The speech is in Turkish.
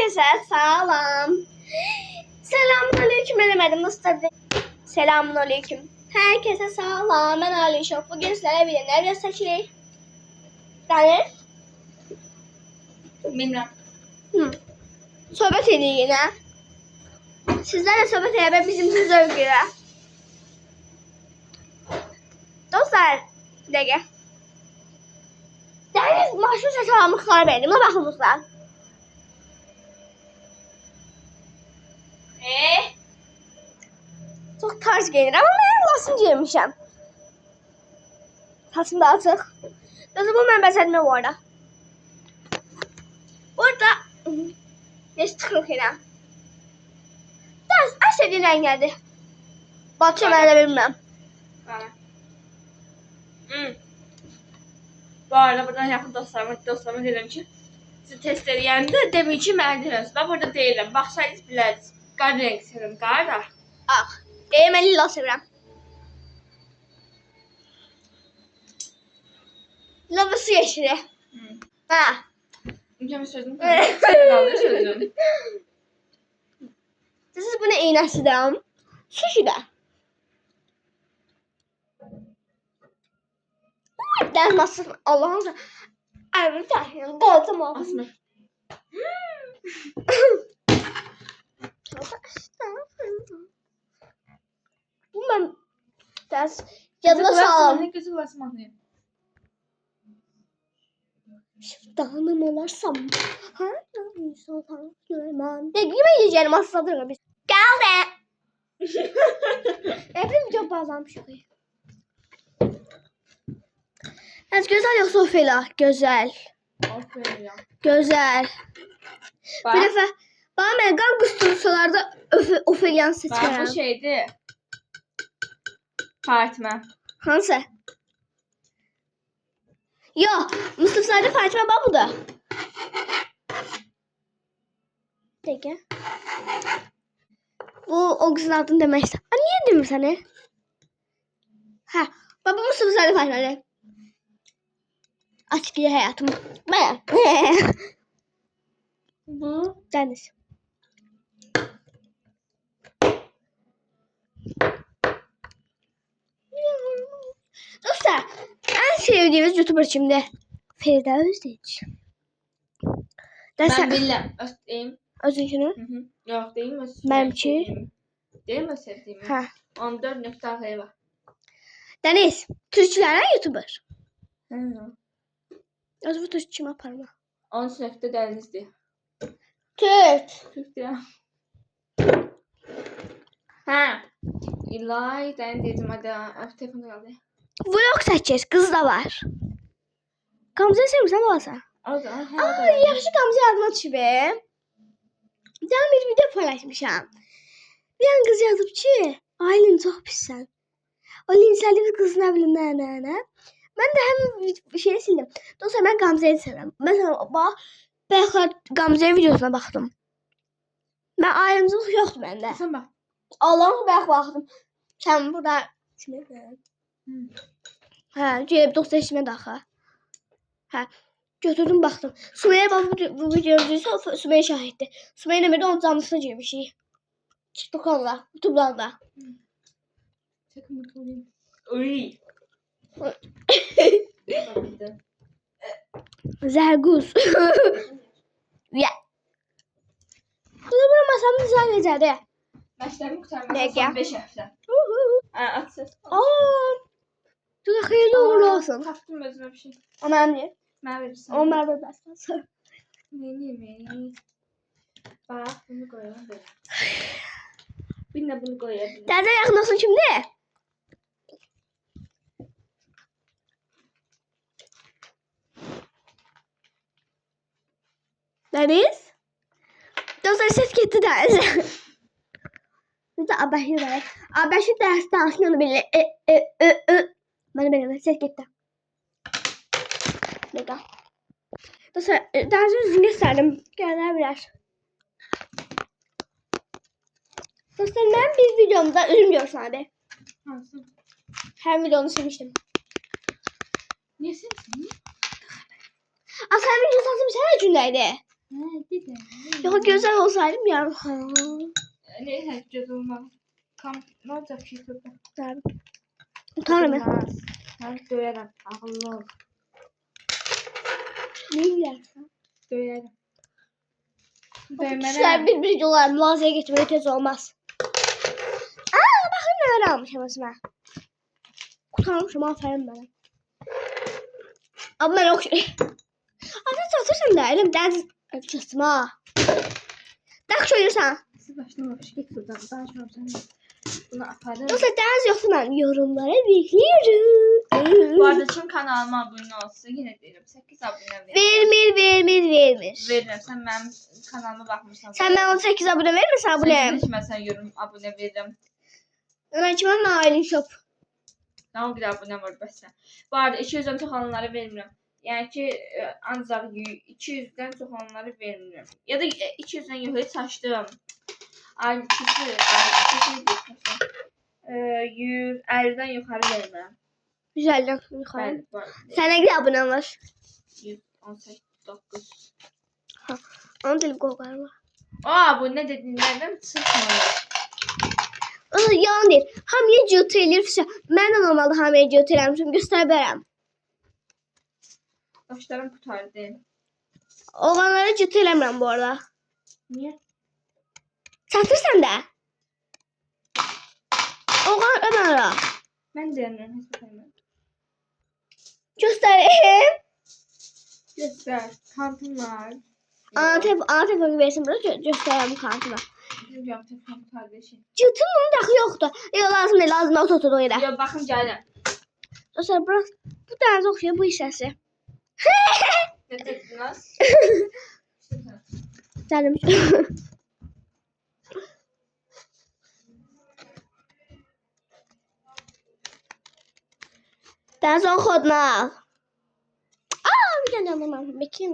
Herkese salam. Selamünaleyküm eləmədim Mustafa. Selamünaleyküm. Herkese salam. Ben Alişov. Bugün sizlerle bir nerede çəkirik? Daniel? Bilmirəm. Söhbət edirik yine. Sizlerle söhbət eləmək bizim üçün zövqüyə. Dostlar, bir dəqiqə. Deniz maşın saçalarımı xarab edim. Ona baxın dostlar. Çok tarz gelir ama ben lasın giymişim. Saçım da açıq. Dostlar, bu mən bəzədmə bu arada. Burada neyse çıxırıq yine. Ders, en sevdiğin renglerdi. Bakça ben de bilmem. Bu arada buradan yaxın dostlarıma deyirəm ki, sizi test edəndə demək ki, mən deyirəm. Ben burada deyirəm. Baxsaydınız bilərdiniz. Qar rengi sevirəm. Qar da. Ah, mən lila sevirəm. Lila su yeşili. Ha. Mükemmel sözüm. Kaldı sözüm. Siz bunu iğnəsidir. Sushi də. Ders nasıl? Allah'ım da. Evet, qaldım oldu. Asma. Bu mən ders yazıma sağlam. Ne gözü basmalıyım. Şiftanım olarsam. Ha? Sultan Süleyman. Ne gibi yiyeceğim aslında biz. Geldi. Hepim çok bağlanmış oluyor. Evet, güzel yoksa Ofela. Güzel. Aferin ya. Güzel. Bak. Bir defa bana ben kan kustursalarda Ofelia'nı Bak bu seçerim. şeydi. Partime. Hansı? Yo, Mustafa sadece Fatime bak bu da. Peki. Bu o kızın adını demekse. Ha, niye demiyor sana? Ha, baba Mustafa sadece Fatime. Açık iyi hayatım. Ben. Bu. Deniz. Dostlar, en sevdiğimiz YouTuber şimdi Feride Özdeç. Ben bilmem. Özleyim. Özdeç'ini? Yok değil mi? Benimki. Değil mi sevdiğimi? Ha. 14 nokta var. Deniz, Türkçülerden YouTuber. Hı. Özür Türkçüme yaparım. 10 sınıfta denizdi. Türk. Türk ya. Ha. İlahi ben dedim hadi telefonu aldı. Vlog seçeceğiz, kız da var. Gamze'yi sevmişsen olsa. O da. Aa, yaxşı Gamze yazma düşüb. Canım bir video paylaşmışam. Bir an kız yazıb ki, Aylin çox pissən. O linsəli bir kız nə bilim nə. Mən də həmin şeyi sildim. Dostlar, mən Gamze'yi sevirəm. Məsələn, bax, Gamze'nin videosuna baxdım. Mən ayrımcılıq yoxdur məndə. Sen bak. Allah'ım bax baxdım. Sən burada hə, gəlib dost eşimə daxa. Hə, götürdüm baxdım. Sümeyyə bax bu videonu izləyirsə, Sümeyyə şahiddir. Sümeyyə nəmədə onun canlısına girmişik. TikTok'da, YouTube'da. Sakın bakayım. Uy. Zərguz. Ya. Burada masamın güzel geçerdi. Başlarım kurtarmak Ne son ya? 5 hafta. At ses. Dur hayırlı uğurlu olsun. Taktım özüme bir şey. O mənim. Ben verirsin. Onlar da bəs. Ne? Bak bunu koyalım böyle. Bir de bunu koyalım. Dərdə yaxın olsun şimdi. Deniz. Dostlar, ses gitti Deniz. Bir de Abəşir var. Abəşir dərsdə aslında belə Bana benim ses gitti. Burada. Dostlar, Deniz'in yüzünü gösterdim. Gördüler biraz. Dostlar, ben bir videomda üzüm görsün abi. Nasıl? Her videonu silmiştim. Niye sensin? Aa, sen video satsın, sen cümleydi. Yok güzel olsaydım ya. Neyse göz olmaz. Ne olacak ki burada? Utanırım ben. Olmaz. Ben döyərəm. Ağıllı ol. Ne yersin? Döyərəm. Kişiler bir dolar mağazaya geçmeye tez olmaz. Aa bakın neler almışım aslında. Kurtarmışım aferin bana. Ama ben yok. Artık satırsan da elimden açıyorsun ha. Tak şöylesen. Siz başlamamış. Git buradan. Danışmam sen. Bunu aparım. Yoksa ders yoksa ben yorumlara bekliyorum. Bu arada kim kanalıma abone olsa yine derim. 8 abone Vermir. Verirəm. Sən mənim kanalıma baxmırsan. Sen ben 18 abone vermesin abone. Sən yorum abone verirəm. Ben kime Nailin Shop. Nə o qədər abunə var bəs sən. Bu arada 200-dən çox olanları vermirəm. Yəni ki ancaq 200-dən çox olanları vermirəm. Ya da 200-dən yox heç açdım. Ay 150-dən yuxarı vermirəm. Güzelden yukarı. Bəli, var. Sen ne kadar abonen var? 118.9. Onu dilim korkarım var. Bu nə dediklərindən çıxmır. Yalan değil. Hamiye cıvıtı eləyir. Mən də normalde hamiye cıvıtı eləmişim. Göstərə bilərəm. Daşlarım qutardı. Oğlanlara cıvıtı eləmirəm bu arada. Niyə? Satırsan da. Oğlan ömərə. Mən deyəmirəm, heç baxayım. Göstəreyim. Göstər, kantım var. Ana telefonu versin burada göstərəm kartımı. Bilmirəm, telefon kardeşim. Cıvıtın bunun daxili yoxdur. Yox lazım değil. Lazım olsa oturduğu yerə. Yo, baxım gələm. Dostlar bırak. Bu dənizə oxşayır bu hissəsi. Ne dediniz? Gəldim. Dəniz o xodna. Aa bir dənə yandım. Bekleyin.